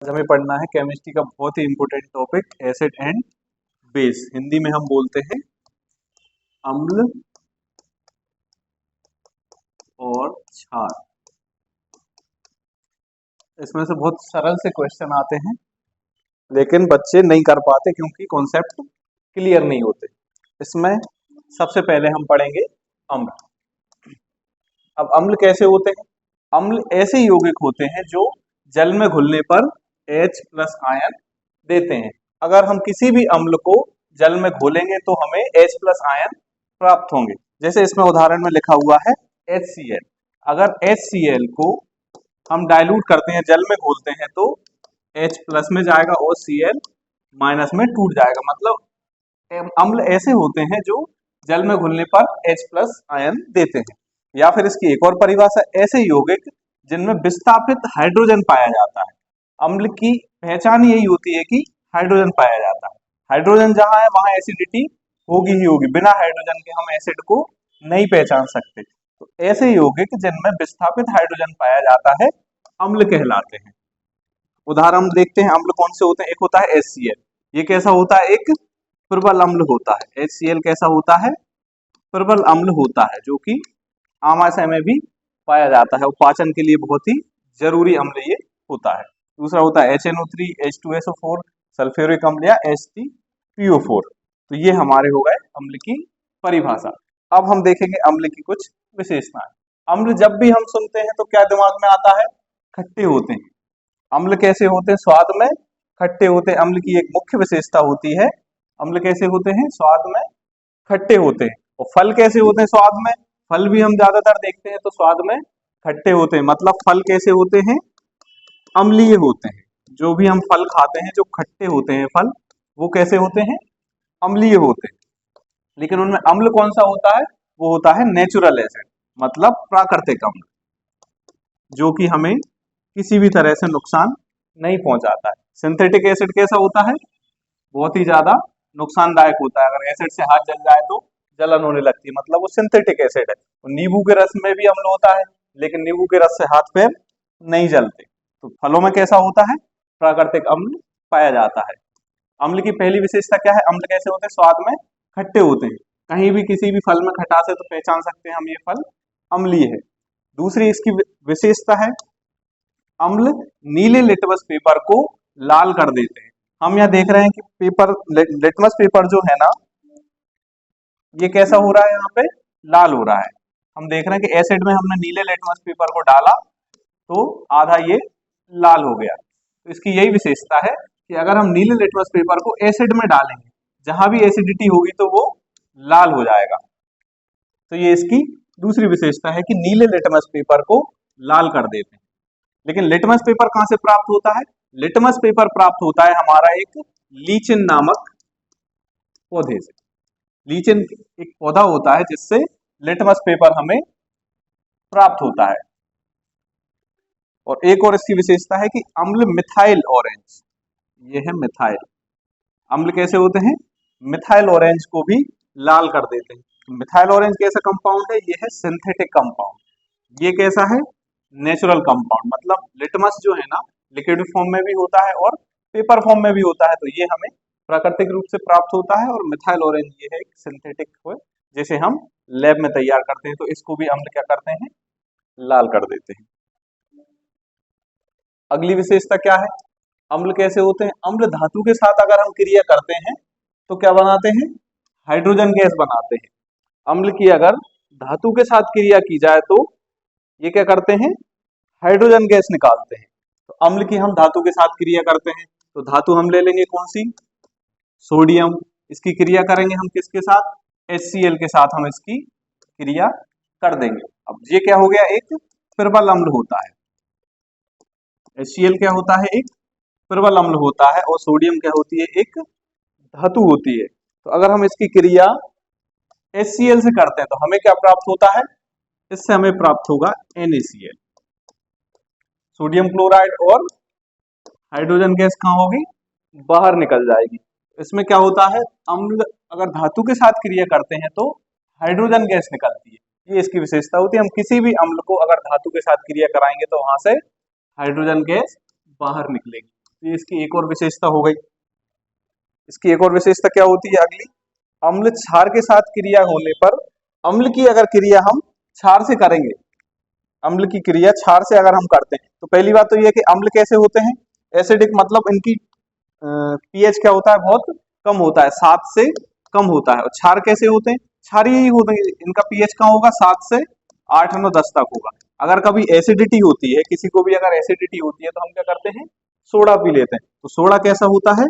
हमें पढ़ना है केमिस्ट्री का बहुत ही important topic acid and base. Hindi में हम बोलते हैं अम्ल और क्षार। इसमें से बहुत सरल से क्वेश्चन आते हैं लेकिन बच्चे नहीं कर पाते क्योंकि कॉन्सेप्ट क्लियर नहीं होते। इसमें सबसे पहले हम पढ़ेंगे अम्ल। अब अम्ल कैसे होते हैं? अम्ल ऐसे यौगिक होते हैं जो जल में घुलने पर H+ आयन देते हैं। अगर हम किसी भी अम्ल को जल में घोलेंगे तो हमें H+ आयन प्राप्त होंगे। जैसे इसमें उदाहरण में लिखा हुआ है HCl। अगर HCl को हम डाइल्यूट करते हैं, जल में घोलते हैं, तो H+ में जाएगा और Cl- में टूट जाएगा। मतलब अम्ल ऐसे होते हैं जो जल में घुलने पर H+ आयन देते हैं। या फिर इसकी एक और परिभाषा, ऐसे यौगिक जिनमें विस्थापित हाइड्रोजन पाया जाता है। अम्ल की पहचान यही होती है कि हाइड्रोजन पाया जाता है। हाइड्रोजन जहां है वहां एसिडिटी होगी ही होगी। बिना हाइड्रोजन के हम एसिड को नहीं पहचान सकते। तो ऐसे यौगिक जिनमें विस्थापित हाइड्रोजन पाया जाता है अम्ल कहलाते हैं। उदाहरण हम देखते हैं अम्ल कौन से होते हैं। एक होता है HCl। ये कैसा होता है? एक प्रबल अम्ल होता है। HCl कैसा होता है? प्रबल अम्ल होता है, जो कि आमाशय में भी पाया जाता है और पाचन के लिए बहुत ही जरूरी अम्ल ये होता है। दूसरा होता है HNO3, H2SO4, सल्फ्यूरिक अम्ल या HTPO4। तो ये हमारे हो गए अम्ल की परिभाषा। अब हम देखेंगे अम्ल की कुछ विशेषताएं। अम्ल जब भी हम सुनते हैं तो क्या दिमाग में आता है? खट्टे होते हैं। अम्ल कैसे होते हैं? स्वाद में खट्टे होते हैं। अम्ल की एक मुख्य विशेषता होती है, अम्ल कैसे होते हैं? स्वाद में खट्टे होते हैं। और फल कैसे होते हैं स्वाद में? फल भी हम ज्यादातर देखते हैं तो स्वाद में खट्टे होते हैं। मतलब फल कैसे होते हैं? अम्लीय होते हैं। जो भी हम फल खाते हैं जो खट्टे होते हैं फल, वो कैसे होते हैं? अम्लीय होते हैं। लेकिन उनमें अम्ल कौन सा होता है? वो होता है नेचुरल एसिड, मतलब प्राकृतिक अम्ल, जो कि हमें किसी भी तरह से नुकसान नहीं पहुंचाता है। सिंथेटिक एसिड कैसा होता है? बहुत ही ज्यादा नुकसानदायक होता है। अगर एसिड से हाथ जल जाए तो जलन होने लगती है, मतलब वो सिंथेटिक एसिड है। और नींबू के रस में भी अम्ल होता है, लेकिन नींबू के रस से हाथ पैर नहीं जलते। तो फलों में कैसा होता है? प्राकृतिक अम्ल पाया जाता है। अम्ल की पहली विशेषता क्या है? अम्ल कैसे होते हैं? स्वाद में खट्टे होते हैं। कहीं भी किसी भी फल में खटास है तो पहचान सकते हैं हम ये फल अम्लीय है। दूसरी इसकी विशेषता है, अम्ल नीले लिटमस पेपर को लाल कर देते हैं। हम यहाँ देख रहे हैं कि पेपर, लिटमस पेपर जो है ना, ये कैसा हो रहा है? यहाँ पे लाल हो रहा है। हम देख रहे हैं कि एसिड में हमने नीले लिटमस पेपर को डाला तो आधा ये लाल हो गया। तो इसकी यही विशेषता है कि अगर हम नीले लिटमस पेपर को एसिड में डालेंगे, जहां भी एसिडिटी होगी तो वो लाल हो जाएगा। तो ये इसकी दूसरी विशेषता है कि नीले लिटमस पेपर को लाल कर देते हैं। लेकिन लिटमस पेपर कहां से प्राप्त होता है? लिटमस पेपर प्राप्त होता है हमारा एक लीचिन नामक पौधे से। लीचिन एक पौधा होता है जिससे लिटमस पेपर हमें प्राप्त होता है। और एक और इसकी विशेषता है कि अम्ल मिथाइल ऑरेंज, ये है मिथाइल। अम्ल कैसे होते हैं? मिथाइल ऑरेंज को भी लाल कर देते हैं। मिथाइल ऑरेंज कैसा कंपाउंड है? ये है सिंथेटिक कंपाउंड। ये कैसा है? Natural compound. मतलब लिटमस जो है ना, लिक्विड फॉर्म में भी होता है और पेपर फॉर्म में भी होता है। तो ये हमें प्राकृतिक रूप से प्राप्त होता है। और मिथाइल ऑरेंज ये है एक सिंथेटिक है, जिसे हम लैब में तैयार करते हैं। तो इसको भी अम्ल क्या करते हैं? लाल कर देते हैं। अगली विशेषता क्या है? अम्ल कैसे होते हैं? अम्ल धातु के साथ अगर हम क्रिया करते हैं तो क्या बनाते हैं? हाइड्रोजन गैस बनाते हैं। अम्ल की अगर धातु के साथ क्रिया की जाए तो ये क्या करते हैं? हाइड्रोजन गैस निकालते हैं। तो अम्ल की हम धातु के साथ क्रिया करते हैं तो धातु हम ले लेंगे कौन सी? सोडियम। इसकी क्रिया करेंगे हम किसके साथ? HCl के साथ हम इसकी क्रिया कर देंगे। अब ये क्या हो गया? एक प्रबल अम्ल होता है। HCl क्या होता है? एक प्रबल अम्ल होता है। और सोडियम क्या होती है? एक धातु होती है। तो अगर हम इसकी क्रिया HCl से करते हैं तो हमें क्या प्राप्त होता है? इससे हमें प्राप्त होगा NaCl। सोडियम क्लोराइड और हाइड्रोजन गैस कहाँ होगी? बाहर निकल जाएगी। इसमें क्या होता है? अम्ल अगर धातु के साथ क्रिया करते हैं तो हाइड्रोजन गैस निकलती है। ये इसकी विशेषता होती है। हम किसी भी अम्ल को अगर धातु के साथ क्रिया कराएंगे तो वहां से हाइड्रोजन गैस बाहर निकलेगी। ये इसकी एक और विशेषता हो गई। इसकी एक और विशेषता क्या होती है अगली, अम्ल क्षार के साथ क्रिया होने पर, अम्ल की अगर क्रिया हम क्षार से करेंगे, अम्ल की क्रिया क्षार से अगर हम करते हैं तो पहली बात तो ये है कि अम्ल कैसे होते हैं, एसिडिक, मतलब इनकी पीएच क्या होता है, बहुत कम होता है, 7 से कम होता है। और क्षार कैसे होते हैं, क्षारीय ही होते हैं, इनका पीएच कहाँ होगा, 7 से 8, 9, 10 तक होगा। अगर कभी एसिडिटी होती है, किसी को भी अगर एसिडिटी होती है तो हम क्या करते हैं, सोडा पी लेते हैं। तो सोडा कैसा होता है,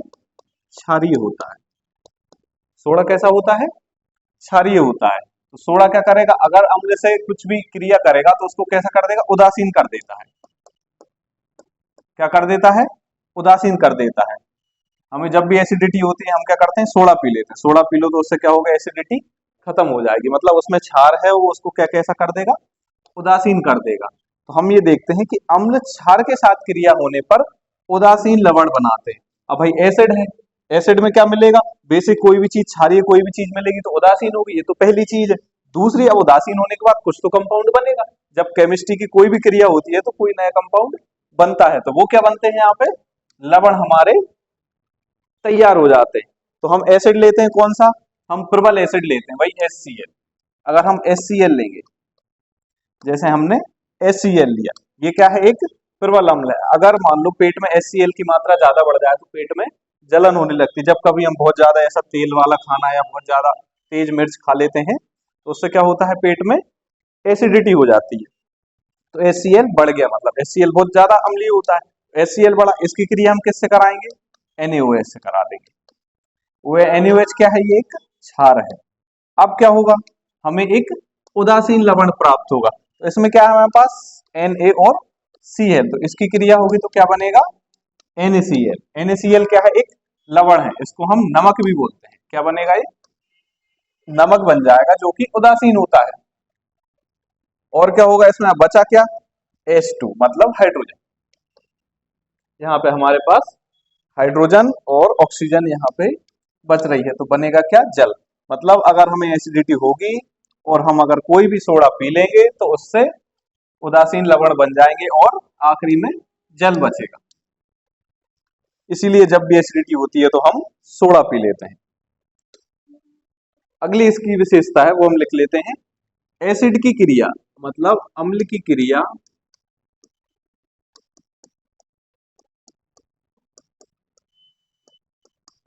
क्षारीय होता है। सोडा कैसा होता है, क्षारीय होता है। तो सोडा क्या करेगा, अगर अम्ल से कुछ भी क्रिया करेगा तो उसको कैसा कर देगा, उदासीन कर देता है। क्या कर देता है, उदासीन कर देता है। हमें जब भी एसिडिटी होती है हम क्या करते हैं, सोडा पी लेते हैं। सोडा पी लो तो उससे क्या होगा, एसिडिटी खत्म हो जाएगी, मतलब उसमें क्षार है वो उसको क्या कैसा कर देगा, उदासीन कर देगा। तो हम ये देखते हैं कि अम्ल क्षार के साथ क्रिया होने पर उदासीन लवण बनाते हैं। अब भाई एसिड है, एसिड में क्या मिलेगा, बेसिक कोई भी चीज क्षारीय कोई भी चीज मिलेगी तो उदासीन होगी, ये तो पहली चीज है। दूसरी, अब उदासीन होने के बाद कुछ तो कंपाउंड बनेगा। जब केमिस्ट्री की कोई भी क्रिया होती है तो कोई नया कंपाउंड बनता है, तो वो क्या बनते हैं, यहाँ पे लवण हमारे तैयार हो जाते हैं। तो हम एसिड लेते हैं कौन सा, हम प्रबल एसिड लेते हैं भाई, HCl। अगर हम HCl लेंगे, जैसे हमने HCl लिया, ये क्या है, एक प्रबल अम्ल है। अगर मान लो पेट में HCl की मात्रा ज्यादा बढ़ जाए तो पेट में जलन होने लगती है। जब कभी हम बहुत ज्यादा ऐसा तेल वाला खाना या बहुत ज्यादा तेज मिर्च खा लेते हैं तो उससे क्या होता है, पेट में एसिडिटी हो जाती है। तो HCl बढ़ गया, मतलब HCl बहुत ज्यादा अम्लीय होता है। HCl बढ़ा, इसकी क्रिया हम किससे कराएंगे, NaOH से करा देंगे। वो NaOH क्या है, ये एक क्षार है। अब क्या होगा, हमें एक उदासीन लवण प्राप्त होगा। तो इसमें क्या है हमारे पास, Na और Cl, तो इसकी क्रिया होगी तो क्या बनेगा, NaCl। NaCl क्या है, एक लवण है, इसको हम नमक भी बोलते हैं। क्या बनेगा, ये नमक बन जाएगा जो कि उदासीन होता है। और क्या होगा इसमें, बचा क्या, H2, मतलब हाइड्रोजन। यहाँ पे हमारे पास हाइड्रोजन और ऑक्सीजन यहाँ पे बच रही है, तो बनेगा क्या, जल। मतलब अगर हमें एसिडिटी होगी और हम अगर कोई भी सोडा पी लेंगे तो उससे उदासीन लवण बन जाएंगे और आखिरी में जल बचेगा। इसीलिए जब भी एसिडिटी होती है तो हम सोडा पी लेते हैं। अगली इसकी विशेषता है वो हम लिख लेते हैं, एसिड की क्रिया, मतलब अम्ल की क्रिया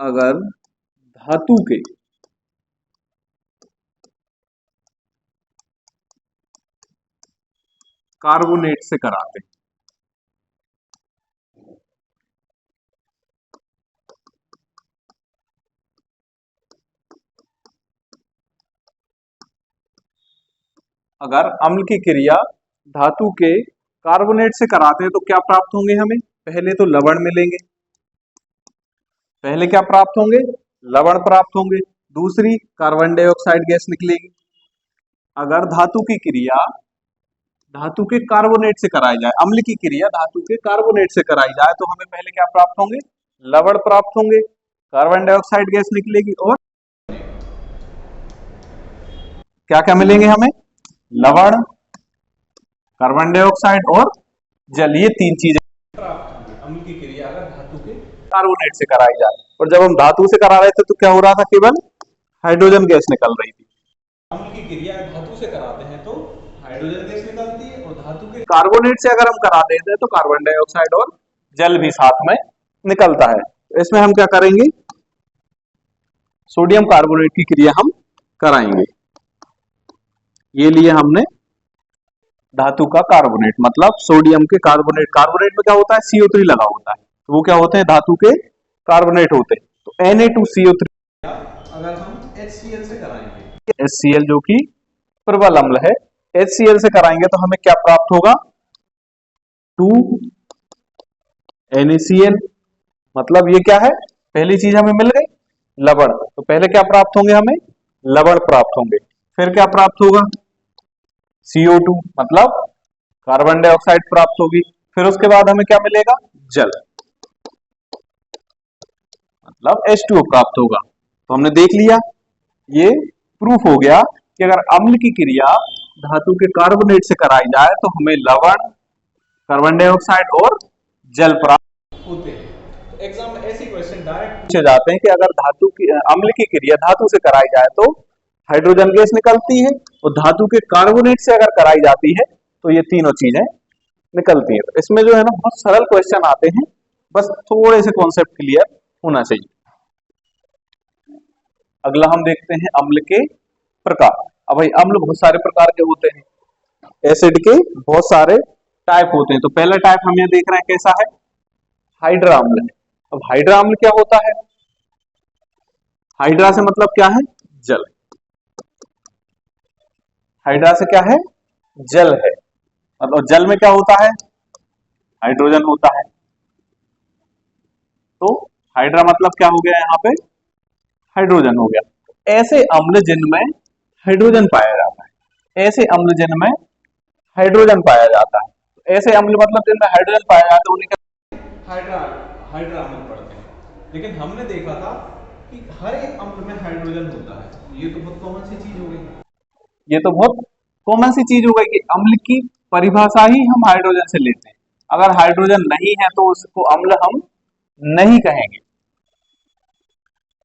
अगर धातु के कार्बोनेट से कराते हैं, अगर अम्ल की क्रिया धातु के कार्बोनेट से कराते हैं तो क्या प्राप्त होंगे हमें, पहले तो लवण मिलेंगे, पहले क्या प्राप्त होंगे, लवण प्राप्त होंगे। दूसरी, कार्बन डाइऑक्साइड गैस निकलेगी। अगर धातु की क्रिया धातु के कार्बोनेट से कराई जाए, अम्ल की क्रिया धातु के कार्बोनेट से कराई जाए तो हमें पहले क्या प्राप्त होंगे, लवण प्राप्त होंगे, कार्बन डाइऑक्साइड गैस निकलेगी और क्या क्या मिलेंगे हमें, लवण, कार्बन डाइऑक्साइड और जल, ये तीन चीजें प्राप्त होंगी अम्ल की क्रिया अगर धातु के कार्बोनेट से कराई जाए। और जब हम धातु से करा रहे थे तो क्या हो रहा था, केवल हाइड्रोजन गैस निकल रही थी। अम्ल की क्रिया धातु से कराते हैं तो हाइड्रोजन गैस निकलती है, और धातु के कार्बोनेट से अगर हम करा देते हैं तो कार्बन डाइऑक्साइड और जल भी साथ में निकलता है। तो इसमें हम क्या करेंगे, सोडियम कार्बोनेट की क्रिया हम कराएंगे। ये लिए हमने धातु का कार्बोनेट, मतलब सोडियम के कार्बोनेट, कार्बोनेट में क्या होता है, CO3 लगा होता है, तो वो क्या होते हैं, धातु के कार्बोनेट होते हैं। तो Na2CO3 अगर हम HCl से कराएंगे, HCl जो कि प्रबल अम्ल है, HCl से कराएंगे तो हमें क्या प्राप्त होगा, 2NaCl। मतलब ये क्या है, पहली चीज हमें मिल गई लवण, तो पहले क्या प्राप्त होंगे, हमें लवण प्राप्त होंगे। फिर क्या प्राप्त होगा, CO2, मतलब कार्बन डाइऑक्साइड प्राप्त होगी। फिर उसके बाद हमें क्या मिलेगा, जल, मतलब H2O प्राप्त होगा। तो हमने देख लिया, ये प्रूफ हो गया कि अगर अम्ल की क्रिया धातु के कार्बोनेट से कराई जाए तो हमें लवण, कार्बन डाइऑक्साइड और जल प्राप्त होते हैं। एग्जाम में ऐसे क्वेश्चन डायरेक्ट पूछे जाते हैं कि अगर धातु की अम्ल की क्रिया धातु से कराई जाए तो हाइड्रोजन गैस निकलती है, और धातु के कार्बोनेट से अगर कराई जाती है तो ये तीनों चीजें निकलती है। तो इसमें जो है ना बहुत सरल क्वेश्चन आते हैं, बस थोड़े से कॉन्सेप्ट क्लियर होना चाहिए। अगला हम देखते हैं अम्ल के प्रकार। अब भाई अम्ल बहुत सारे प्रकार के होते हैं, एसिड के बहुत सारे टाइप होते हैं। तो पहला टाइप हम ये देख रहे हैं कैसा है, हाइड्रा अम्ल है। अब हाइड्रा अम्ल क्या होता है, हाइड्रा से मतलब क्या है, जल। हाइड्रा से क्या है, जल है। मतलब जल में क्या होता है, हाइड्रोजन होता है। तो हाइड्रा मतलब क्या हो गया यहाँ पे, हाइड्रोजन हो गया। ऐसे अम्ल जिनमें हाइड्रोजन पाया जाता है, ऐसे अम्ल जिनमें हाइड्रोजन पाया जाता है, ऐसे अम्ल मतलब जिनमें हाइड्रोजन पाया जाता है उन्हें हाइड्रा हाइड्रा अम्ल पढ़ते हैं। लेकिन हमने देखा था कि हर एक अम्ल में हाइड्रोजन होता है। ये तो बहुत कॉमन सी चीज हो गई, ये तो बहुत कॉमन सी चीज हो गई कि अम्ल की परिभाषा ही हम हाइड्रोजन से लेते हैं। अगर हाइड्रोजन नहीं है तो उसको अम्ल हम नहीं कहेंगे।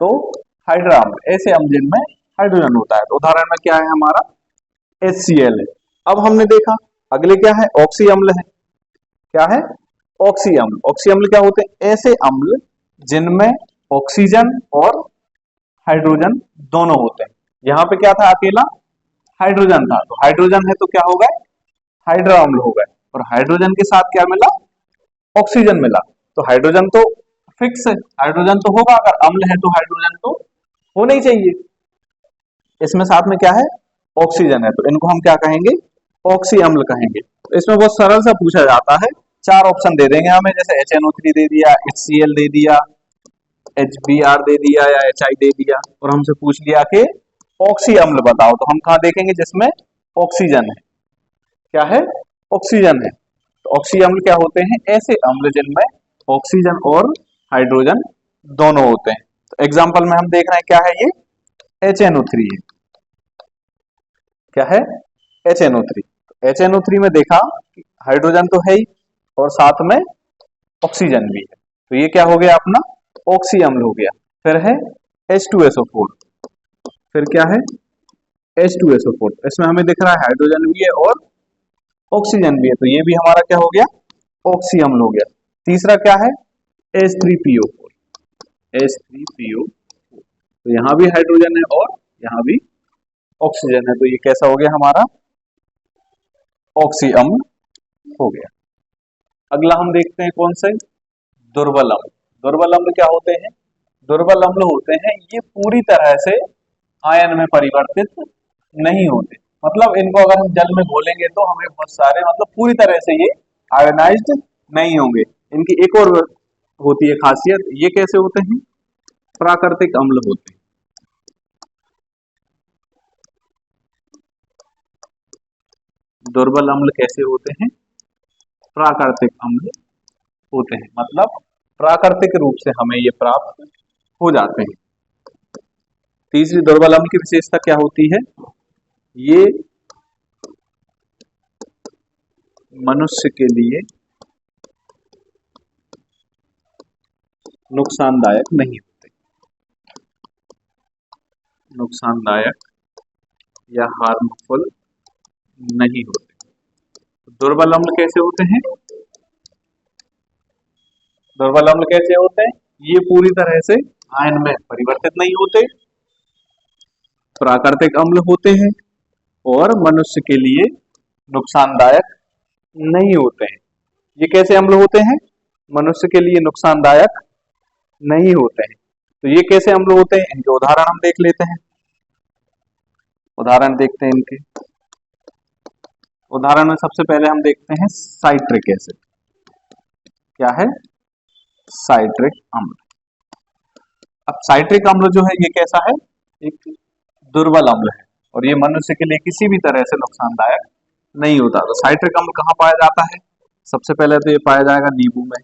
तो हाइड्रा अम्ल ऐसे अम्ल जिनमें हाइड्रोजन होता है। तो उदाहरण में क्या है हमारा, HCl है। अब हमने देखा अगले क्या है, ऑक्सी अम्ल है। क्या है, ऑक्सी अम्ल। ऑक्सी अम्ल क्या होते हैं, ऐसे अम्ल जिनमें ऑक्सीजन और हाइड्रोजन दोनों होते हैं। यहाँ पे क्या था, अकेला हाइड्रोजन था, तो हाइड्रोजन है तो क्या हो गए, हाइड्रा अम्ल हो गए। और हाइड्रोजन के साथ क्या मिला, ऑक्सीजन मिला। तो हाइड्रोजन तो फिक्स है, हाइड्रोजन तो होगा, अगर अम्ल है तो हाइड्रोजन तो होना ही चाहिए। इसमें साथ में क्या है, ऑक्सीजन है, तो इनको हम क्या कहेंगे, ऑक्सी अम्ल कहेंगे। तो इसमें बहुत सरल सा पूछा जाता है, चार ऑप्शन दे देंगे हमें, जैसे HNO3 दे दिया, HCl दे दिया, HBr दे दिया या HI दे दिया, और हमसे पूछ लिया कि ऑक्सी अम्ल बताओ। तो हम कहाँ देखेंगे, जिसमें ऑक्सीजन है। क्या है, ऑक्सीजन है। तो ऑक्सी अम्ल क्या होते हैं, ऐसे अम्ल जिनमें ऑक्सीजन और हाइड्रोजन दोनों होते हैं। तो एग्जाम्पल में हम देख रहे हैं क्या है, ये HNO3 है। क्या है, HNO3। HNO3 में देखा हाइड्रोजन तो है ही और साथ में ऑक्सीजन भी है, तो ये क्या हो गया अपना, ऑक्सी अम्ल हो गया। फिर है H2SO4। फिर क्या है, H2SO4। इसमें हमें दिख रहा है हाइड्रोजन भी है और ऑक्सीजन भी है, तो ये भी हमारा क्या हो गया, ऑक्सी अम्ल हो गया। तीसरा क्या है, H3PO4। H3PO, तो यहाँ भी हाइड्रोजन है और यहाँ भी ऑक्सीजन है, तो ये कैसा हो गया हमारा, ऑक्सी अम्ल हो गया। अगला हम देखते हैं कौन से, दुर्बल अम्ल। दुर्बल अम्ल क्या होते हैं, दुर्बल अम्ल होते हैं ये पूरी तरह से आयन में परिवर्तित नहीं होते। मतलब इनको अगर हम जल में घोलेंगे तो हमें बहुत सारे, मतलब पूरी तरह से ये आयनाइज्ड नहीं होंगे। इनकी एक और होती है खासियत, ये कैसे होते हैं, प्राकृतिक अम्ल होते हैं। दुर्बल अम्ल कैसे होते हैं, प्राकृतिक अम्ल होते हैं, मतलब प्राकृतिक रूप से हमें ये प्राप्त हो जाते हैं। तीसरी दुर्बल अम्ल की विशेषता क्या होती है, ये मनुष्य के लिए नुकसानदायक नहीं होते, नुकसानदायक या हार्मफुल नहीं होते। दुर्बल अम्ल कैसे होते हैं, दुर्बल अम्ल कैसे होते हैं, ये पूरी तरह से आयन में परिवर्तित नहीं होते, प्राकृतिक अम्ल होते हैं और मनुष्य के लिए नुकसानदायक नहीं होते हैं। ये कैसे अम्ल होते हैं, मनुष्य के लिए नुकसानदायक नहीं होते हैं। तो ये कैसे अम्ल होते हैं, इनके उदाहरण हम देख लेते हैं। उदाहरण देखते हैं इनके, उदाहरण में सबसे पहले हम देखते हैं साइट्रिक एसिड। क्या है, साइट्रिक अम्ल। अब साइट्रिक अम्ल जो है ये कैसा है, एक दुर्बल अम्ल है और ये मनुष्य के लिए किसी भी तरह से नुकसानदायक नहीं होता। तो साइट्रिक अम्ल कहाँ पाया जाता है, सबसे पहले तो ये पाया जाएगा नींबू में,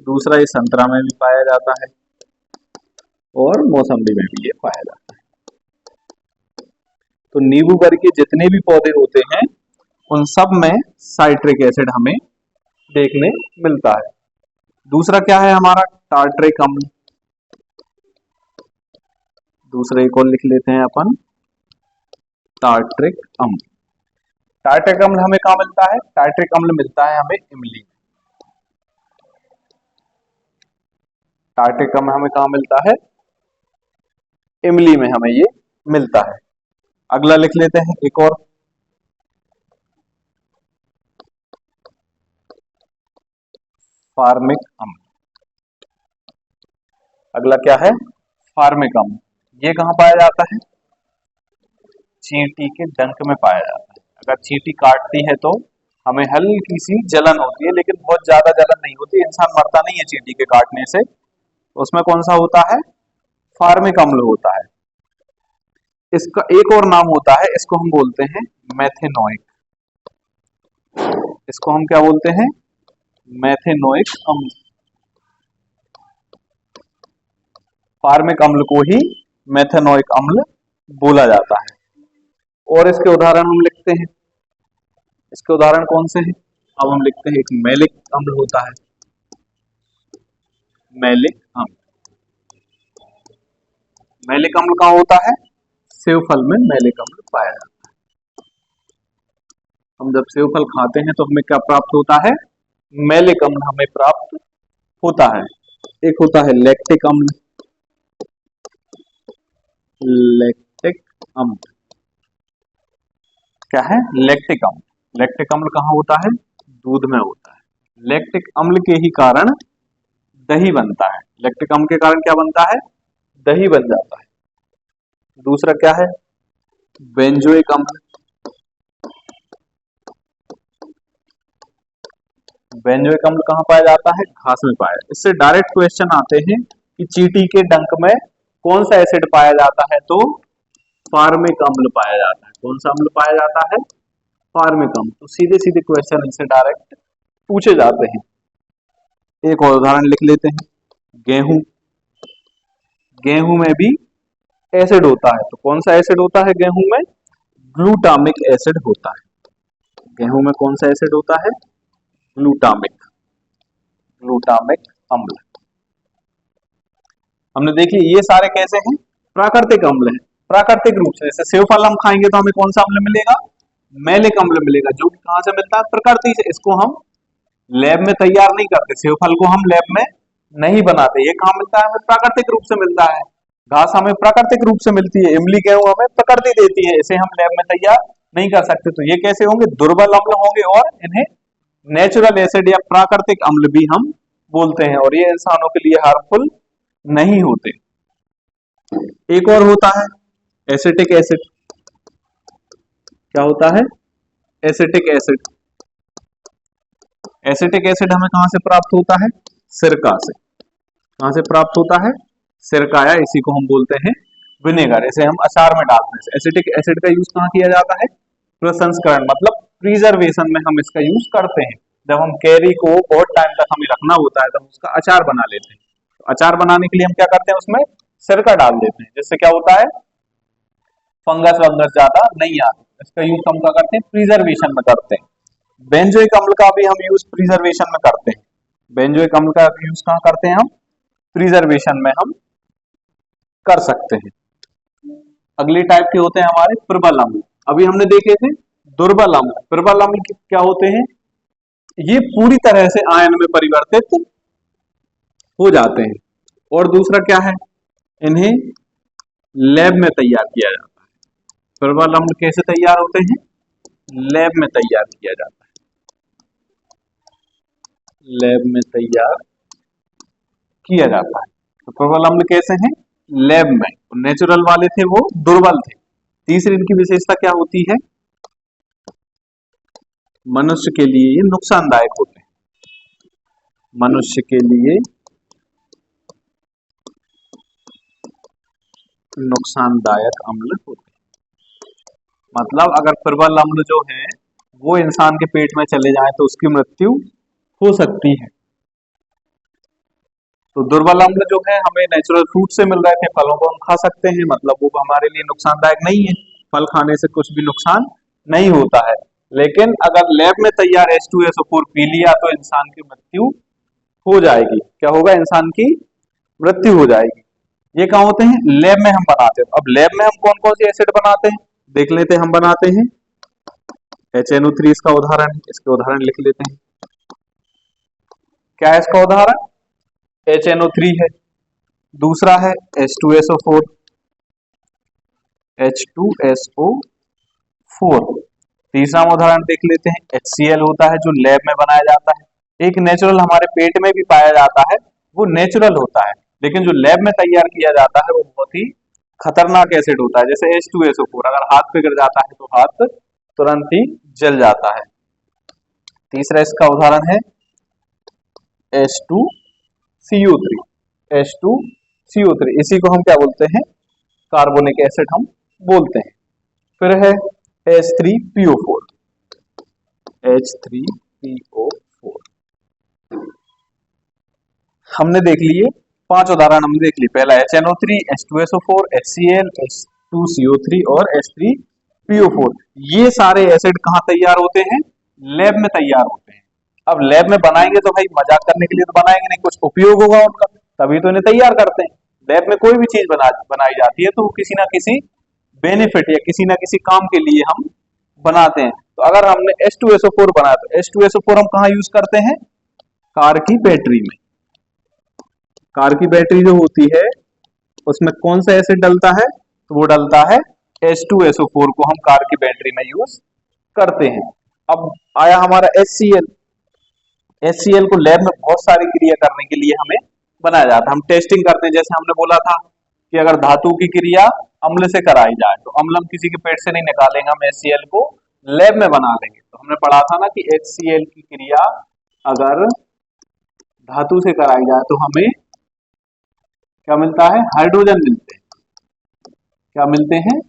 दूसरा ये संतरा में भी पाया जाता है और मौसम्बी में भी ये पाया जाता है। तो नींबू वर्गीय जितने भी पौधे होते हैं उन सब में साइट्रिक एसिड हमें देखने मिलता है। दूसरा क्या है हमारा, टार्ट्रिक अम्ल। दूसरे को लिख लेते हैं अपन टार्ट्रिक अम्ल। टार्ट्रिक अम्ल हमें कहाँ मिलता है, टार्ट्रिक अम्ल मिलता है हमें इमली। टार्ट्रिक अम्ल हमें कहाँ मिलता है, इमली में हमें ये मिलता है। अगला लिख लेते हैं एक और, फार्मिक अम्ल। अगला क्या है, फार्मिक अम्ल। ये कहाँ पाया जाता है, चींटी के डंक में पाया जाता है। अगर चींटी काटती है तो हमें हल्की सी जलन होती है, लेकिन बहुत ज्यादा जलन नहीं होती, इंसान मरता नहीं है चींटी के काटने से। उसमें कौन सा होता है, फार्मिक अम्ल होता है। इसका एक और नाम होता है, इसको हम बोलते हैं मेथेनोइक। इसको हम क्या बोलते हैं, मेथेनोइक अम्ल। फार्मिक अम्ल को ही मेथेनोइक अम्ल बोला जाता है। और इसके उदाहरण हम लिखते हैं, इसके उदाहरण कौन से हैं, अब हम लिखते हैं, एक मैलिक अम्ल होता है, मैलिक अम्ल। मैलिक अम्ल कहाँ होता है, सेव फल में मैलिक अम्ल पाया जाता है। हम जब सेव फल खाते हैं तो हमें क्या प्राप्त होता है, मैलिक अम्ल हमें प्राप्त होता है। एक होता है लैक्टिक अम्ल, लैक्टिक अम्ल क्या है, लैक्टिक अम्ल। लैक्टिक अम्ल कहाँ होता है, दूध में होता है। लैक्टिक अम्ल के ही कारण दही बनता है। लैक्टिक अम्ल के कारण क्या बनता है, दही बन जाता है। दूसरा क्या है, बेंजोइक अम्ल। बेंजोइक अम्ल कहाँ पाया जाता है, घास में पाया। इससे डायरेक्ट क्वेश्चन आते हैं कि चींटी के डंक में कौन सा एसिड पाया जाता है, तो फार्मिक अम्ल पाया जाता है। कौन सा अम्ल पाया जाता है, फार्मिक अम्ल। तो सीधे सीधे क्वेश्चन इनसे डायरेक्ट पूछे जाते हैं। एक और उदाहरण लिख लेते हैं, गेहूं। गेहूं में भी एसिड होता है, तो कौन सा एसिड होता है गेहूं में, ग्लूटामिक एसिड होता है। गेहूं में कौन सा एसिड होता है, ग्लूटामिक, ग्लूटामिक अम्ल। हमने देखी ये सारे कैसे हैं, प्राकृतिक अम्ल हैं। प्राकृतिक रूप से, जैसे सेव फल हम खाएंगे तो हमें कौन सा अम्ल मिलेगा, मैलिक अम्ल मिलेगा, जो कि कहां से मिलता है, प्रकृति से। इसको हम लैब में तैयार नहीं करते, सेव फल को हम लैब में नहीं बनाते, ये कहाँ मिलता है, हमें प्राकृतिक रूप से मिलता है। घास हमें प्राकृतिक रूप से मिलती है, इमली गेहूं हमें प्रकृति देती है, इसे हम लैब में तैयार नहीं कर सकते। तो ये कैसे होंगे, दुर्बल अम्ल होंगे, और इन्हें नेचुरल एसिड या प्राकृतिक अम्ल भी हम बोलते हैं, और ये इंसानों के लिए हार्मफुल नहीं होते। एक और होता है एसिटिक एसिड। क्या होता है, एसिटिक एसिड। एसिटिक एसिड हमें कहां से प्राप्त होता है, सिरका से। कहां से प्राप्त होता है, सिरका, या इसी को हम बोलते हैं विनेगर। इसे हम अचार में डालते हैं। एसिटिक एसिड का यूज कहां किया जाता है, प्रसंस्करण मतलब प्रिजर्वेशन में हम इसका यूज करते हैं। जब हम कैरी को बहुत टाइम तक हमें रखना होता है, तब उसका अचार बना लेते हैं। तो अचार बनाने के लिए हम क्या करते हैं, उसमें सिरका डाल देते हैं, जिससे क्या होता है, फंगस वंगस ज्यादा नहीं आती। इसका यूज हम क्या करते हैं, प्रिजर्वेशन में करते हैं। बेंजोइक अम्ल का भी हम यूज प्रिजर्वेशन में करते हैं। बेंजोइक अम्ल का यूज कहाँ करते हैं हम, प्रिजर्वेशन में हम कर सकते हैं। अगली टाइप के होते हैं हमारे प्रबल अम्ल। अभी हमने देखे थे दुर्बल अम्ल। प्रबल अम्ल क्या होते हैं, ये पूरी तरह से आयन में परिवर्तित हो जाते हैं। और दूसरा क्या है, इन्हें लैब में तैयार किया जाता है। प्रबल अम्ल कैसे तैयार होते हैं, लैब में तैयार किया जाता है, लैब में तैयार किया जाता है। तो प्रबल अम्ल कैसे हैं, लैब में। नेचुरल वाले थे वो दुर्बल थे। तीसरी इनकी विशेषता क्या होती है, मनुष्य के लिए ये नुकसानदायक होते हैं। मनुष्य के लिए नुकसानदायक अम्ल होते हैं। मतलब अगर प्रबल अम्ल जो है वो इंसान के पेट में चले जाए तो उसकी मृत्यु हो सकती है। तो दुर्बल अम्ल जो है हमें नेचुरल फ्रूट से मिल रहे थे, फलों को हम खा सकते हैं, मतलब वो हमारे लिए नुकसानदायक नहीं है। फल खाने से कुछ भी नुकसान नहीं होता है। लेकिन अगर लैब में तैयार H2SO4 पी लिया तो इंसान की मृत्यु हो जाएगी, क्या होगा, इंसान की मृत्यु हो जाएगी। ये कहाँ होते हैं, लैब में हम बनाते हैं। अब लैब में हम कौन कौन सी एसिड बनाते हैं देख लेते हैं। हम बनाते हैं HNO3, इसका उदाहरण है, इसके उदाहरण लिख लेते हैं। क्या है इसका उदाहरण, HNO3 है। दूसरा है H2SO4, H2SO4। तीसरा हम उदाहरण देख लेते हैं, HCl होता है, जो लैब में बनाया जाता है। एक नेचुरल हमारे पेट में भी पाया जाता है, वो नेचुरल होता है, लेकिन जो लैब में तैयार किया जाता है वो बहुत ही खतरनाक एसिड होता है। जैसे H2SO4, अगर हाथ पे गिर जाता है तो हाथ तुरंत ही जल जाता है। तीसरा इसका उदाहरण है H2CO3, H2CO3, इसी को हम क्या बोलते हैं, कार्बोनिक एसिड हम बोलते हैं। फिर है H3PO4, H3PO4। हमने देख लिए 5 उदाहरण, हमने देख लिए। पहला HNO3, H2SO4, HCl, H2CO3 और H3PO4। ये सारे एसिड कहाँ तैयार होते हैं, लैब में तैयार होते हैं। अब लैब में बनाएंगे तो भाई मजाक करने के लिए तो बनाएंगे नहीं, कुछ उपयोग होगा उनका, तभी तो इन्हें तैयार करते हैं। लैब में कोई भी चीज बनाई जाती है तो वो किसी ना किसी बेनिफिट या किसी ना किसी काम के लिए हम बनाते हैं। तो अगर हमने H2SO4 बनाया तो H2SO4 हम कहाँ यूज करते हैं, कार की बैटरी में। कार की बैटरी जो होती है उसमें कौन सा एसिड डलता है, तो वो डलता है H2SO4 को हम कार की बैटरी में यूज करते हैं। अब आया हमारा HCl। HCl को लैब में बहुत सारी क्रिया करने के लिए हमें बनाया जाता है। हम टेस्टिंग करते हैं, जैसे हमने बोला था कि अगर धातु की क्रिया अम्ल से कराई जाए तो अम्ल हम किसी के पेट से नहीं निकालेंगे, हम HCl को लैब में बना लेंगे। तो हमने पढ़ा था ना कि HCl की क्रिया अगर धातु से कराई जाए तो हमें क्या मिलता है, हाइड्रोजन मिलते हैं। क्या मिलते हैं,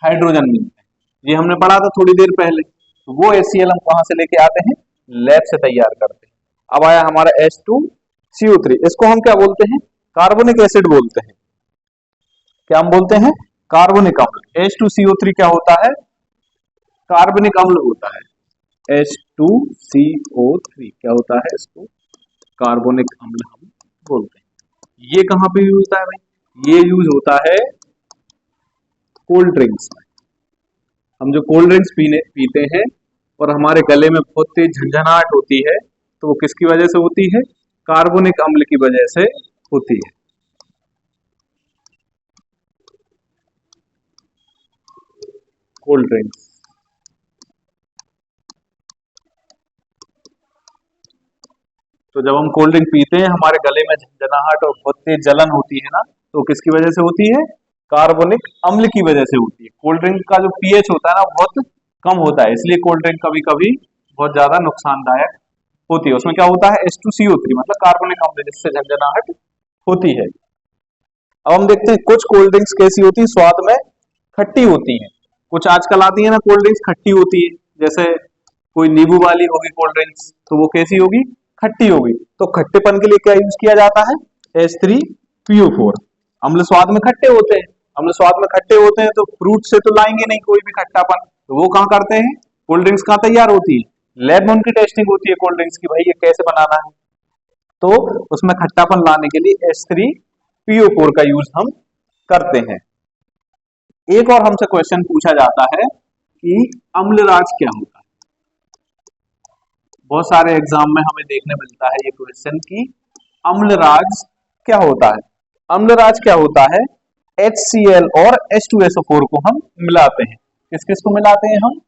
हाइड्रोजन मिलते हैं। ये हमने पढ़ा था थोड़ी देर पहले। तो वो HCl हम कहां से लेके आते हैं, लैब से तैयार करते हैं। अब आया हमारा H2CO3, इसको हम क्या बोलते हैं, कार्बोनिक एसिड बोलते हैं। क्या हम बोलते हैं, कार्बनिक अम्ल। H2CO3 क्या होता है, कार्बनिक अम्ल होता है। H2CO3 क्या होता है, इसको कार्बनिक अम्ल हम बोलते हैं। ये कहां पे यूज होता है भाई, ये यूज होता है कोल्ड ड्रिंक्स में। हम जो कोल्ड ड्रिंक्स पीते हैं और हमारे गले में बहुत तेज झंझनाहट होती है, तो वो किसकी वजह से होती है, कार्बनिक अम्ल की वजह से होती है। कोल्ड ड्रिंक्स, तो जब हम कोल्ड ड्रिंक पीते हैं हमारे गले में झंझनाहट और बहुत तेज जलन होती है ना, तो किसकी वजह से होती है, कार्बनिक अम्ल की वजह से होती है। कोल्ड ड्रिंक का जो पीएच होता है ना बहुत कम होता है, इसलिए कोल्ड ड्रिंक कभी कभी बहुत ज्यादा नुकसानदायक होती है। उसमें क्या होता है, H2CO3 मतलब कार्बनिक अम्ल, जिससे झंझनाहट होती है। अब हम देखते हैं कुछ कोल्ड ड्रिंक्स कैसी होती है, स्वाद में खट्टी होती है। कुछ आजकल आती है ना कोल्ड ड्रिंक्स, खट्टी होती है। जैसे कोई नींबू वाली होगी कोल्ड ड्रिंक्स, तो वो कैसी होगी, खट्टी होगी। तो खट्टेपन के लिए क्या यूज किया जाता है, H3PO4। अम्ल स्वाद में खट्टे होते हैं, अम्ल स्वाद में खट्टे होते हैं तो फ्रूट से तो लाएंगे नहीं कोई भी खट्टापन, तो वो कहाँ करते हैं, कोल्ड ड्रिंक्स कहाँ तैयार होती है, लैब में उनकी टेस्टिंग होती है कोल्ड ड्रिंक्स की, भाई ये कैसे बनाना है। तो उसमें खट्टापन लाने के लिए H3PO4 का यूज हम करते हैं। एक और हमसे क्वेश्चन पूछा जाता है कि अम्लराज क्या होता है। बहुत सारे एग्जाम में हमें देखने मिलता है ये क्वेश्चन कि अम्लराज क्या होता है। अम्लराज क्या होता है, HCl और H2SO4 को हम मिलाते हैं। किस किस को मिलाते हैं हम,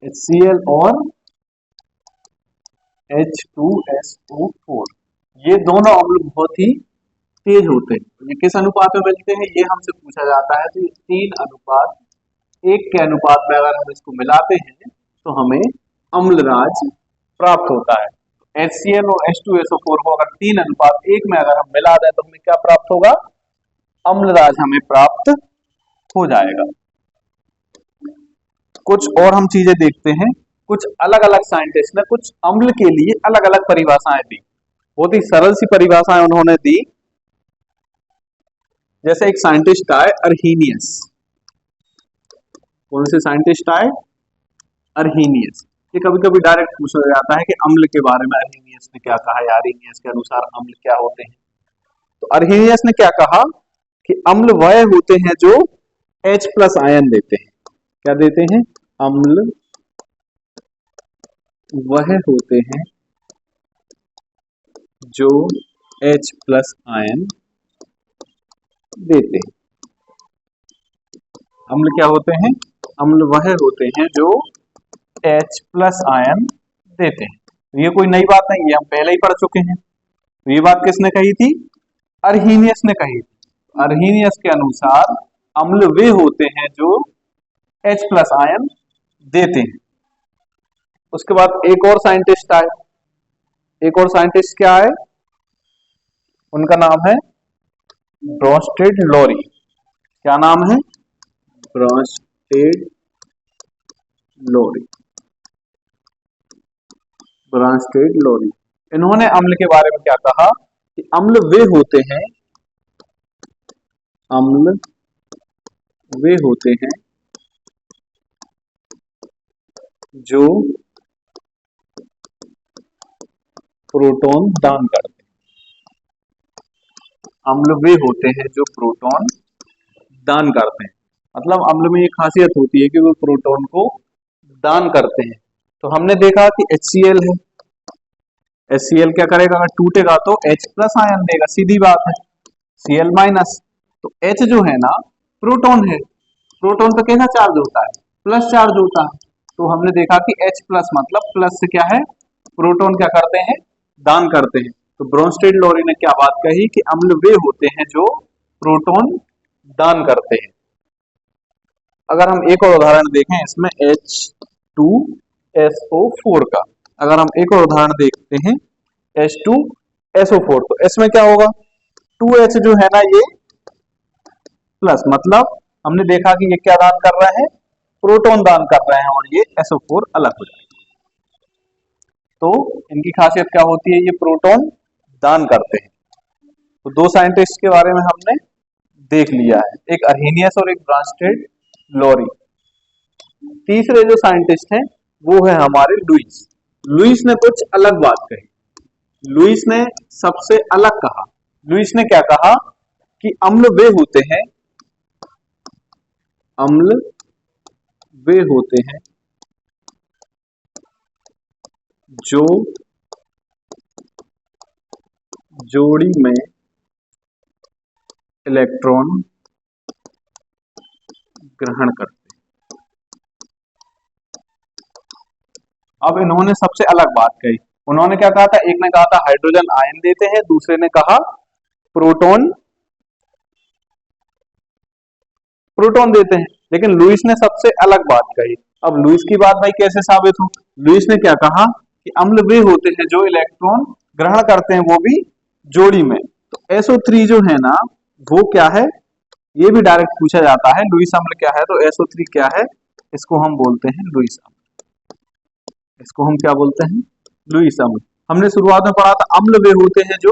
HCl और H2SO4। ये दोनों अम्ल बहुत ही तेज होते हैं। ये किस अनुपात में मिलते हैं, ये हमसे पूछा जाता है। तो ये 3:1 के अनुपात में अगर हम इसको मिलाते हैं तो हमें अम्लराज प्राप्त होता है। HCl और H2SO4 को अगर 3:1 में अगर हम मिला दें तो हमें क्या प्राप्त होगा, अम्लराज हमें प्राप्त हो जाएगा। कुछ और हम चीजें देखते हैं, कुछ अलग अलग साइंटिस्ट ने कुछ अम्ल के लिए अलग अलग परिभाषाएं दी। बहुत ही सरल सी परिभाषाएं उन्होंने दी। जैसे एक साइंटिस्ट आए अर्हीनियस, कौन से साइंटिस्ट आए, अर्हीनियस। ये कभी कभी डायरेक्ट पूछा जाता है कि अम्ल के बारे में अर्हीनियस ने क्या कहा, या अर्हीनियस के अनुसार अम्ल क्या होते हैं। तो अर्हीनियस ने क्या कहा कि अम्ल वह होते हैं जो H प्लस आयन देते हैं। क्या देते हैं? अम्ल वह होते हैं जो H प्लस आयन देते हैं। अम्ल क्या होते हैं? अम्ल वह होते हैं जो H प्लस आयन देते हैं। तो ये कोई नई बात नहीं, ये हम पहले ही पढ़ चुके हैं। तो ये बात किसने कही थी? अर्हीनियस ने कही थी। अर्हीनियस के अनुसार अम्ल वे होते हैं जो H प्लस आयन देते हैं। उसके बाद एक और साइंटिस्ट आए। एक और साइंटिस्ट क्या है? उनका नाम है ब्रोंस्टेड लोरी। क्या नाम है? ब्रोंस्टेड लोरी। ब्रोंस्टेड लोरी। इन्होंने अम्ल के बारे में क्या कहा कि अम्ल वे होते हैं, अम्ल वे होते हैं जो प्रोटॉन दान करते हैं। अम्ल वे होते हैं जो प्रोटॉन दान करते हैं। मतलब अम्ल में ये खासियत होती है कि वो प्रोटॉन को दान करते हैं। तो हमने देखा कि HCl है। HCl क्या करेगा? अगर टूटेगा तो H प्लस आयन देगा, सीधी बात है। Cl minus. तो H जो है ना, प्रोटॉन है। प्रोटॉन पे कैसा चार्ज होता है? प्लस चार्ज होता है। तो हमने देखा कि H प्लस मतलब प्लस से क्या है? प्रोटॉन क्या करते हैं? दान करते हैं। तो ब्रोंस्टेड लोरी ने क्या बात कही कि अम्ल वे होते हैं जो प्रोटॉन दान करते हैं। अगर हम एक और उदाहरण देखें इसमें H2SO4 का, अगर हम एक और उदाहरण देखते हैं H2SO4, तो इसमें क्या होगा? 2H जो है ना ये प्लस, मतलब हमने देखा कि ये क्या दान कर रहा है? प्रोटॉन दान कर रहे हैं, और ये SO4 अलग हो जाएगा। तो इनकी खासियत क्या होती है? ये प्रोटॉन दान करते हैं। तो दो साइंटिस्ट के बारे में हमने देख लिया है, एक अर्हीनियस और एक ब्रोंस्टेड लोरी। तीसरे जो साइंटिस्ट हैं वो है हमारे लुईस। लुईस ने कुछ अलग बात कही। लुईस ने सबसे अलग कहा। लुईस ने क्या कहा कि अम्ल वे होते हैं, अम्ल वे होते हैं जो जोड़ी में इलेक्ट्रॉन ग्रहण करते हैं। अब इन्होंने सबसे अलग बात कही। उन्होंने क्या कहा था? एक ने कहा था हाइड्रोजन आयन देते हैं, दूसरे ने कहा प्रोटॉन प्रोटॉन देते हैं। लेकिन लुईस ने सबसे अलग बात कही। अब लुईस की बात भाई कैसे साबित हो? लुईस ने क्या कहा कि अम्ल वे होते हैं जो इलेक्ट्रॉन ग्रहण करते हैं, वो भी जोड़ी में। तो SO3 जो है ना, वो क्या है? ये भी डायरेक्ट पूछा जाता है, लुईस अम्ल क्या है? तो SO3 क्या है? इसको हम बोलते हैं लुईस अम्ल। इसको हम क्या बोलते हैं? लुईस अम्ल। हमने शुरुआत में पढ़ा था अम्ल वे होते हैं जो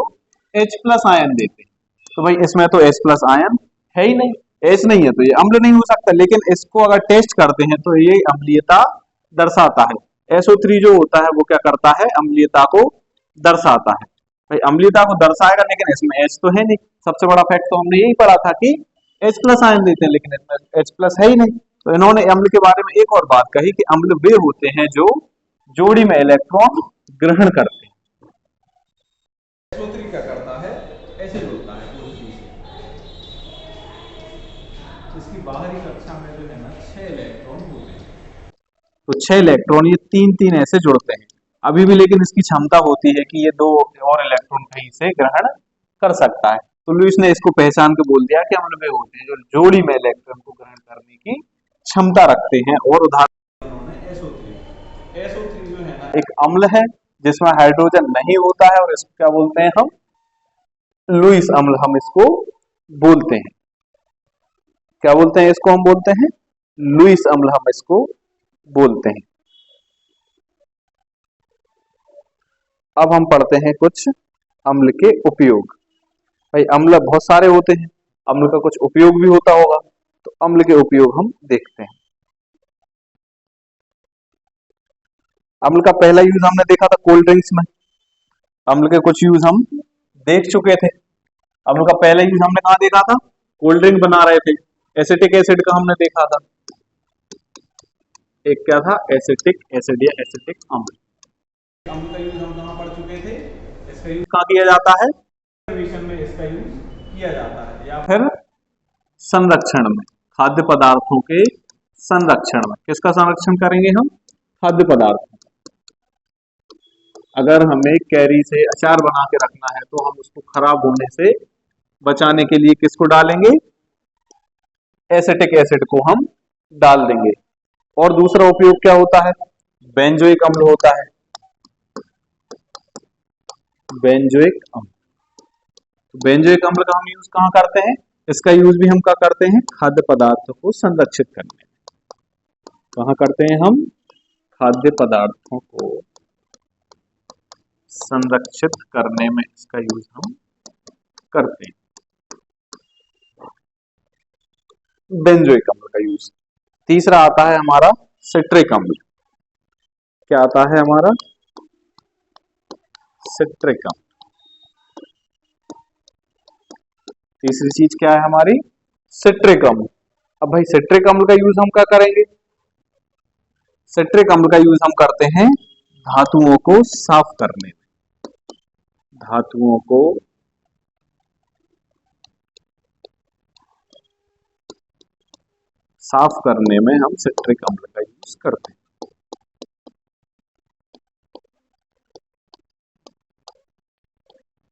H प्लस आयन देते हैं। तो भाई इसमें तो H प्लस आयन है ही नहीं, H नहीं है तो ये अम्ल नहीं हो सकता। लेकिन इसको अगर टेस्ट करते हैं तो ये अम्लीयता दर्शाता है। SO3 जो होता है वो क्या करता है? अम्लीयता को दर्शाता है। भाई अम्लीयता को दर्शाएगा, लेकिन इसमें H तो है नहीं। सबसे बड़ा फैक्ट तो हमने यही पढ़ा था कि H प्लस आयन देते हैं, लेकिन इसमें H प्लस है ही नहीं। तो इन्होंने अम्ल के बारे में एक और बात कही कि अम्ल वे होते हैं जो जोड़ी में इलेक्ट्रॉन ग्रहण करते हैं। SO3 क्या करता है? एसिड होता है O3 से। इसकी बाहरी कक्षा में जो है ना 6 इलेक्ट्रॉन होते हैं। तो 6 इलेक्ट्रॉन ये तीन तीन ऐसे जुड़ते हैं अभी भी, लेकिन इसकी क्षमता होती है कि ये 2 और इलेक्ट्रॉन कहीं से ग्रहण कर सकता है। तो लुईस ने इसको पहचान के बोल दिया कि अम्ल वे होते हैं जो जोड़ी में इलेक्ट्रॉन को ग्रहण करने की क्षमता रखते हैं। और उदाहरण उन्होंने SO3 जो है ना एक अम्ल है जिसमें हाइड्रोजन नहीं होता है, और इसको क्या बोलते हैं हम? लुईस अम्ल हम इसको बोलते हैं। क्या बोलते हैं इसको? हम बोलते हैं लुईस अम्ल हम इसको बोलते हैं। अब हम पढ़ते हैं कुछ अम्ल के उपयोग। भाई अम्ल बहुत सारे होते हैं, अम्ल का कुछ उपयोग भी होता होगा। तो अम्ल के उपयोग हम देखते हैं। अम्ल का पहला यूज हमने देखा था कोल्ड ड्रिंक्स में। अम्ल के कुछ यूज हम देख चुके थे। अम्ल का पहला यूज हमने कहा देखा था, कोल्ड ड्रिंक बना रहे थे। एसिटिक एसिड का हमने देखा था, एक क्या था, एसिटिक एसिड या एसिटिक अम्ल। अम्ल का यूज हम कहां पढ़ चुके थे, इसका यूज कहां किया जाता है, प्रिपरेशन में इसका यूज किया जाता है, या फिर संरक्षण में, खाद्य पदार्थों के संरक्षण में। किसका संरक्षण करेंगे हम, खाद्य पदार्थों। अगर हमें कैरी से अचार बना के रखना है तो हम उसको खराब होने से बचाने के लिए किसको डालेंगे, एसिटिक एसिड को हम डाल देंगे। और दूसरा उपयोग क्या होता है, बेंजोइक अम्ल होता है, बेंजोइक अम्ल। बेंजोइक अम्ल का हम यूज कहां करते हैं, इसका यूज भी हम क्या करते हैं, खाद्य पदार्थों को संरक्षित करने में। कहां करते हैं हम, खाद्य पदार्थों को संरक्षित करने में इसका यूज हम करते हैं, बेंजोइक अम्ल का यूज। तीसरा आता है हमारा सिट्रिक अम्ल। क्या आता है हमारा, सिट्रिक अम्ल। तीसरी चीज क्या है हमारी, सिट्रिक अम्ल। अब भाई सिट्रिक अम्ल का यूज हम क्या करेंगे, सिट्रिक अम्ल का यूज हम करते हैं धातुओं को साफ करने में। धातुओं को साफ करने में हम सिट्रिक अम्ल का यूज करते हैं।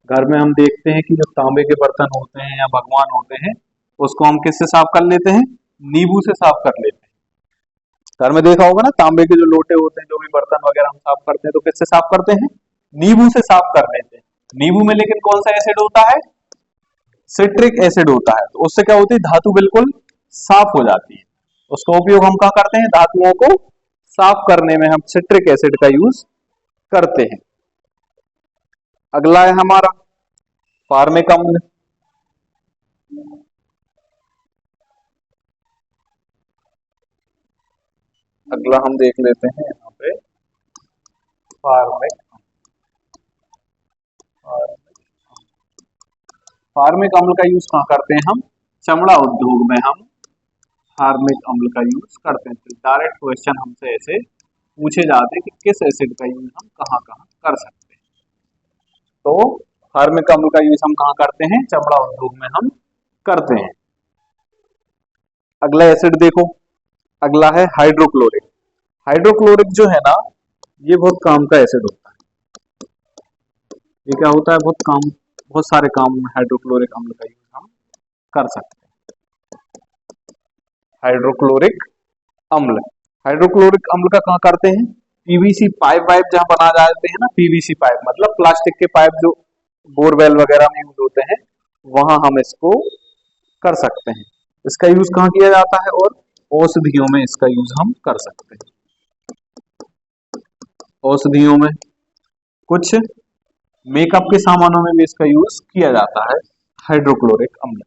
घर में हम देखते हैं कि जो तांबे के बर्तन होते हैं या भगवान होते हैं, उसको हम किससे साफ कर लेते हैं, नींबू से साफ कर लेते हैं। घर में देखा होगा ना, तांबे के जो लोटे होते हैं, जो भी बर्तन वगैरह हम साफ करते हैं तो किससे साफ करते हैं, नींबू से साफ कर लेते हैं। नींबू में लेकिन कौन सा एसिड होता है, सिट्रिक एसिड होता है। तो उससे क्या होती है, धातु बिल्कुल साफ हो जाती है। उसका उपयोग हम क्या करते हैं, धातुओं को साफ करने में हम सिट्रिक एसिड का यूज करते हैं। अगला है हमारा फार्मिक अम्ल। अगला हम देख लेते हैं यहाँ पे फार्मिक। फार्मिक अम्ल का यूज कहाँ करते हैं हम, चमड़ा उद्योग में हम फार्मिक अम्ल का यूज करते हैं। तो डायरेक्ट क्वेश्चन हमसे ऐसे पूछे जाते हैं कि किस एसिड का यूज हम कहाँ कहाँ कर सकते हैं। तो फार्मिक अम्ल का यूज हम कहाँ करते हैं, चमड़ा उद्योग में हम करते हैं। अगला एसिड देखो, अगला है हाइड्रोक्लोरिक। हाइड्रोक्लोरिक जो है ना, ये बहुत काम का एसिड होता है। ये क्या होता है, बहुत सारे काम में हाइड्रोक्लोरिक अम्ल का यूज हम कर सकते हैं। हाइड्रोक्लोरिक अम्ल, हाइड्रोक्लोरिक अम्ल का कहाँ करते हैं, पीवीसी पाइप वाइप जहां बना जाते हैं ना, पीवीसी पाइप मतलब प्लास्टिक के पाइप जो बोरवेल वगैरह में यूज होते हैं, वहां हम इसको कर सकते हैं। इसका यूज कहाँ किया जाता है, और औषधियों में इसका यूज हम कर सकते हैं। औषधियों में, कुछ मेकअप के सामानों में भी इसका यूज किया जाता है हाइड्रोक्लोरिक अम्ल।